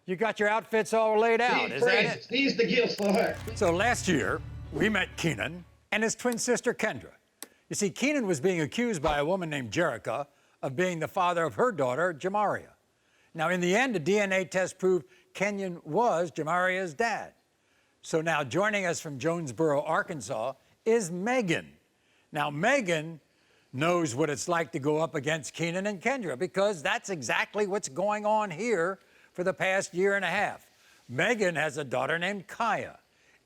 You got your outfits all laid out, is that it? These the gifts for her. So last year, we met Keenan and his twin sister, Kendra. You see, Keenan was being accused by a woman named Jerica of being the father of her daughter, Jamaria. Now, in the end, a DNA test proved Kenyon was Jamaria's dad. So now joining us from Jonesboro, Arkansas, is Megan. Now, Megan knows what it's like to go up against Keenan and Kendra because that's exactly what's going on here for the past year and a half. Megan has a daughter named Kaya,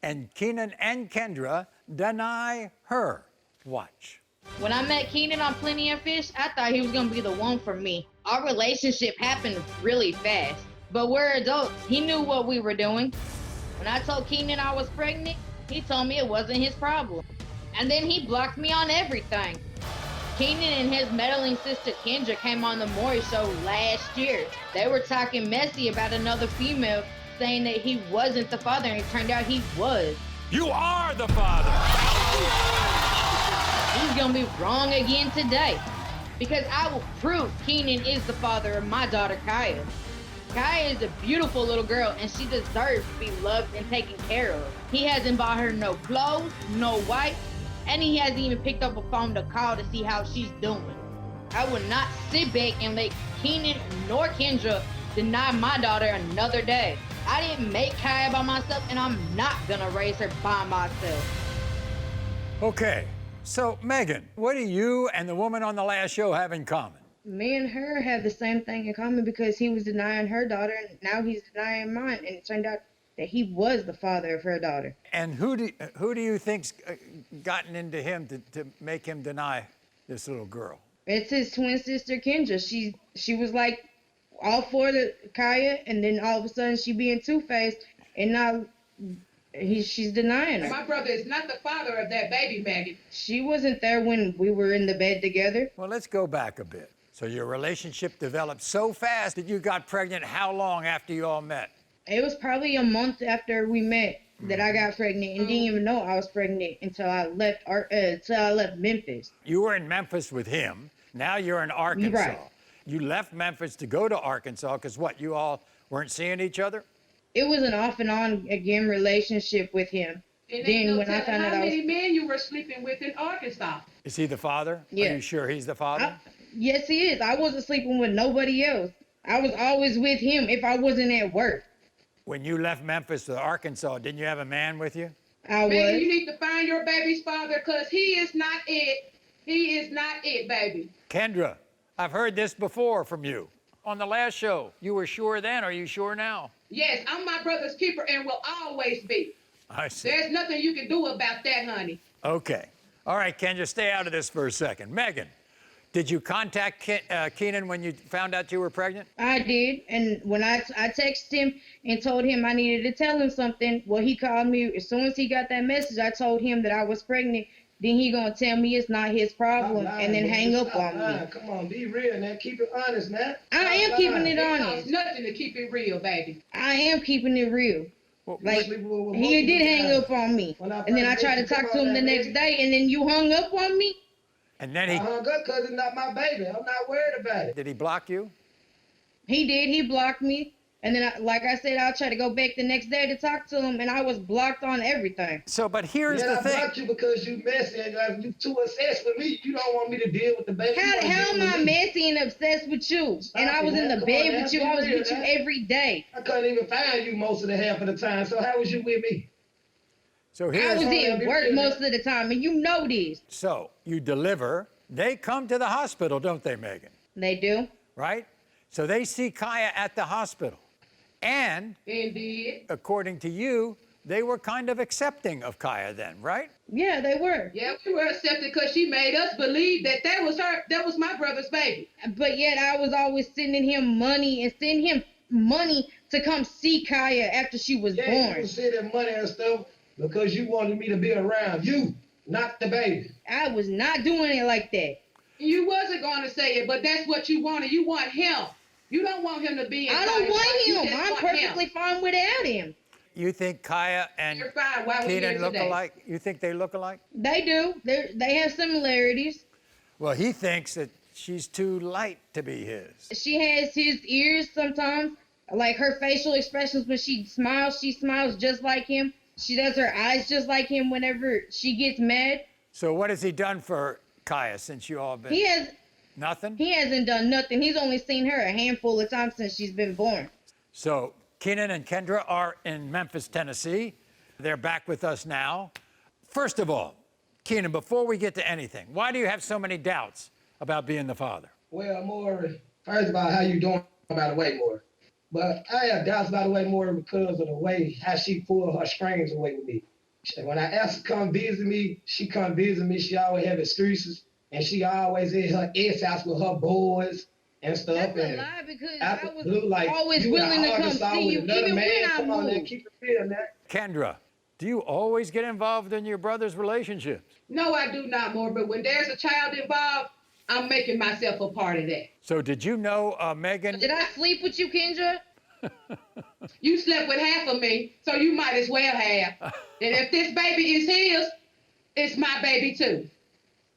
and Keenan and Kendra deny her. Watch. When I met Keenan on Plenty of Fish, I thought he was gonna be the one for me. Our relationship happened really fast, but we're adults. He knew what we were doing. When I told Keenan I was pregnant, he told me it wasn't his problem. And then he blocked me on everything. Keenan and his meddling sister Kendra came on the Maury Show last year. They were talking messy about another female, saying that he wasn't the father, and it turned out he was. You are the father! He's gonna be wrong again today, because I will prove Keenan is the father of my daughter, Kaya. Kaya is a beautiful little girl, and she deserves to be loved and taken care of. He hasn't bought her no clothes, no wife, and he hasn't even picked up a phone to call to see how she's doing. I will not sit back and let Keenan nor Kendra deny my daughter another day. I didn't make Kaya by myself, and I'm not gonna raise her by myself. Okay, so Megan, what do you and the woman on the last show have in common? Me and her have the same thing in common because he was denying her daughter, and now he's denying mine, and it turned out that he was the father of her daughter. And who do you think's gotten into him to make him deny this little girl? It's his twin sister Kendra. She was like all for the Kaya, and then all of a sudden she being two-faced, and now she's denying her. My brother is not the father of that baby, Maggie. She wasn't there when we were in the bed together. Well, let's go back a bit. So your relationship developed so fast that you got pregnant how long after you all met? It was probably a month after we met that I got pregnant, and didn't even know I was pregnant until I left Memphis. You were in Memphis with him. Now you're in Arkansas. Right. You left Memphis to go to Arkansas because what, you all weren't seeing each other? It was an off and on again relationship with him. And Then when I found out how I was... many men you were sleeping with in Arkansas? Is he the father? Yeah. Are you sure he's the father? Yes, he is. I wasn't sleeping with nobody else. I was always with him if I wasn't at work. When you left Memphis to Arkansas, didn't you have a man with you? I was. Baby, you need to find your baby's father, because he is not it. He is not it, baby. Kendra, I've heard this before from you. On the last show, you were sure then, are you sure now? Yes, I'm my brother's keeper and will always be. I see. There's nothing you can do about that, honey. Okay. All right, Kendra, stay out of this for a second. Megan, did you contact Keenan when you found out you were pregnant? I did, and when I texted him and told him I needed to tell him something, well, he called me. As soon as he got that message, I told him that I was pregnant. Then he gonna tell me it's not his problem and then hang up on me. Come on, be real, man. Keep it honest, man. I am keeping it It costs honest. nothing to keep it real, baby. I am keeping it real. Like, Sleeping with he did multiple hang guys. up on me. When I And then I first tried to met you, talk to come him the on, next baby. day, and then you hung up on me? And then I hung up because it's not my baby. I'm not worried about it. did he block you? He did. He blocked me. And then, like I said, I'll try to go back the next day to talk to him, and I was blocked on everything. So, but here's Yeah, the I thing. blocked you because you messy and you too obsessed with me. You don't want me to deal with the baby. You How wanna am deal I with me. messy and obsessed with you? Stop And I it, was in man. the Come on, bed man. with you. Be I was real, with you man. every day. I couldn't even find you most of the half of the time. So how was you with me? So I here's was be at real, work man. most of the time, and you know this. so you deliver. They come to the hospital, don't they, Megan? They do. Right? So they see Kaya at the hospital. And Indeed. according to you, they were kind of accepting of Kaya then, right? Yeah, they were. Yeah, we were accepted because she made us believe that that was my brother's baby. But yet I was always sending him money to come see Kaya after she was Yeah, you born. was sending money and stuff because you wanted me to be around you, not the baby. I was not doing it like that. You wasn't going to say it, but that's what you wanted. You want him. You don't want him to be in I don't Kaya's life. You want just him. I'm want perfectly him. fine without him. You think Kaya and You're fine. Why we here Keenan look today? alike? You think they look alike? They do. They have similarities. Well, he thinks that she's too light to be his. She has his ears sometimes, Like her facial expressions when she smiles just like him. She does her eyes just like him whenever she gets mad. So what has he done for Kaya since you all been? Nothing? He hasn't done nothing. He's only seen her a handful of times since she's been born. So Keenan and Kendra are in Memphis, Tennessee. They're back with us now. First of all, Keenan, before we get to anything, why do you have so many doubts about being the father? Well, Maury, first of all, how you doing, by the way, Maury? But I have doubts, by the way, Maury, because of the way how she pulled her strings away with me. When I asked her to come visit me, she come visit me. She always have excuses, and she always in her ex-house with her boys and stuff. That's a and lie because I I was look like always you willing to come Arkansas see with you, another even man. when I Come on, man, moved. keep it real, man. Kendra, do you always get involved in your brother's relationships? No, I do not, more. But when there's a child involved, I'm making myself a part of that. So did you know Megan? Did I sleep with you, Kendra? You slept with half of me, so you might as well have. And if this baby is his, it's my baby too.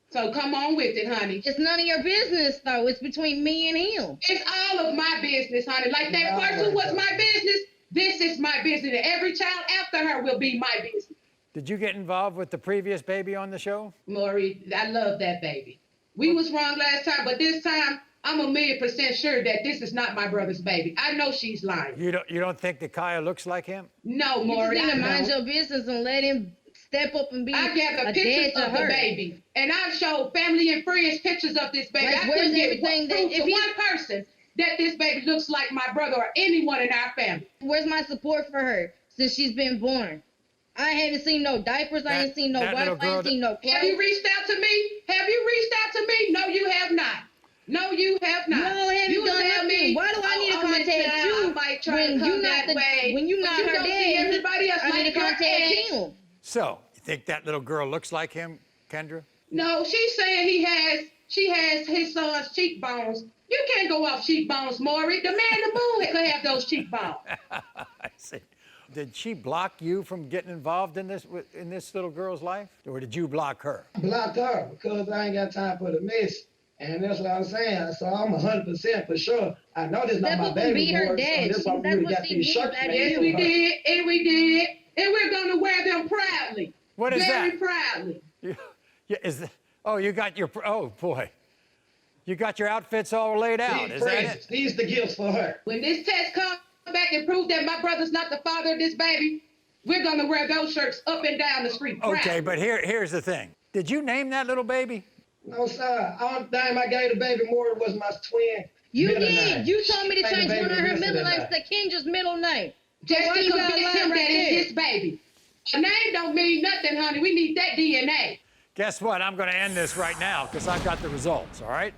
So come on with it, honey. It's none of your business, though. It's between me and him. It's all of my business, honey. Like that first one was my business, this is my business. And every child after her will be my business. Did you get involved with the previous baby on the show? Maury, I love that baby. We was wrong last time, but this time, I'm 1,000,000% sure that this is not my brother's baby. I know she's lying. You don't think that Kaya looks like him? No, You just Maury, need I to mind don't. your business and let him step up and be I a gathered dad pictures to of the her. baby, and I showed family and friends pictures of this baby. Like, I where's couldn't get everything that- proof if to he- one person that this baby looks like my brother or anyone in our family. Where's my support for her since she's been born? I haven't seen no diapers. I ain't seen no that little wipes. I ain't girl seen no Have you clothes. reached out to me? Have you reached out to me? No, you have not. No, you have not. No, I haven't you done tell nothing. me, Why do I need to on this contact time, you I might try when to come you not that the way, when you but not you her don't dad? see everybody else I like need to her contact ex. him. So, you think that little girl looks like him, Kendra? No, she's saying she has his son's cheekbones. You can't go off cheekbones, Maury. The man in the moon could have those cheekbones. I see. Did she block you from getting involved in this little girl's life? Or did you block her? Blocked her because I ain't got time for the mess. And that's what I'm saying. So I'm 100% for sure. I know this not Step my up and baby be her boy, dad. so that's why we That's really what got she these needs, shirts that made. is. Yes, we did, and we did. And we're going to wear them proudly. What is Very that? proudly. You got your, oh boy. You got your outfits all laid out, is that it? These the gifts for her. When this test comes back and proves that my brother's not the father of this baby, we're going to wear those shirts up and down the street proudly. Okay, but here's the thing. Did you name that little baby? No, sir. Only thing I gave the baby more was my twin. You middle did. name. You told me to She change named one the of her baby middle Vincent names and to Kendra's middle name. Just Why to you got convince lying him right that it's there? his baby. A name don't mean nothing, honey. We need that DNA. Guess what? I'm going to end this right now because I've got the results, all right?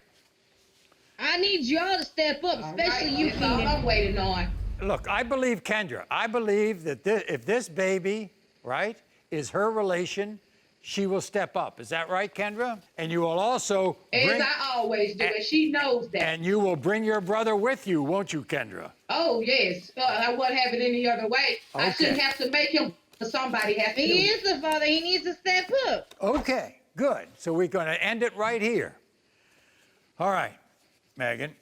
I need y'all to step up, especially you, That's all Keenan. I'm waiting on. Look, I believe Kendra. I believe that if this baby, right, is her relation, she will step up. Is that right, Kendra? And you will also As I always do, and she knows that. and you will bring your brother with you, won't you, Kendra? Oh, yes. I wouldn't have it any other way. I Okay. shouldn't have to make him, but somebody has to do He it. is the father. He needs to step up. Okay, good. So we're going to end it right here. All right, Megan.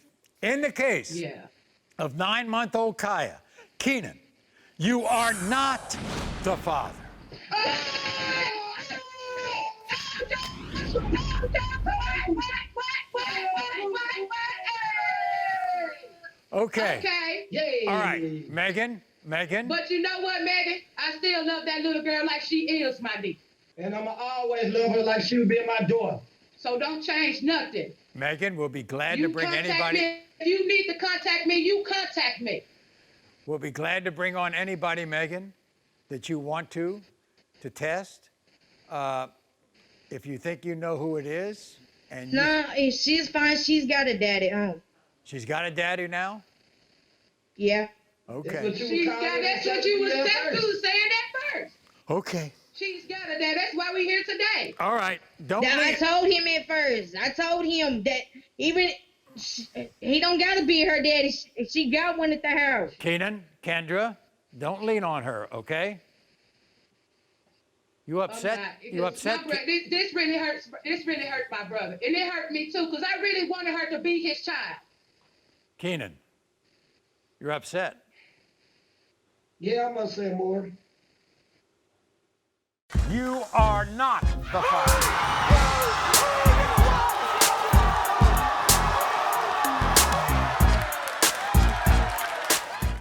In the case Yeah. of 9-month-old Kaya, Keenan, you are not the father. Okay. Okay. Yay. All right, Megan. But you know what, Megan? I still love that little girl like she is my niece. And I'ma always love her like she would be my daughter. So don't change nothing. Megan, we'll be glad You to bring contact anybody. me. If you need to contact me, you contact me. We'll be glad to bring on anybody, Megan, that you want to test. If you think you know who it is, and No, she's fine. She's got a dad at home. she's got a daddy now. Yeah. Okay. That's what you was saying that first. Okay. She's got a dad. That's why we here today. All right. Don't Now, I leave. told him at first. I told him that even he don't gotta be her daddy. She got one at the house. Keenan, Kendra, don't lean on her, okay? You upset? You upset? This really hurts. This really hurt my brother, and it hurt me too, because I really wanted her to be his child. Keenan, You're upset. Yeah, I'm upset, more. You are not the father.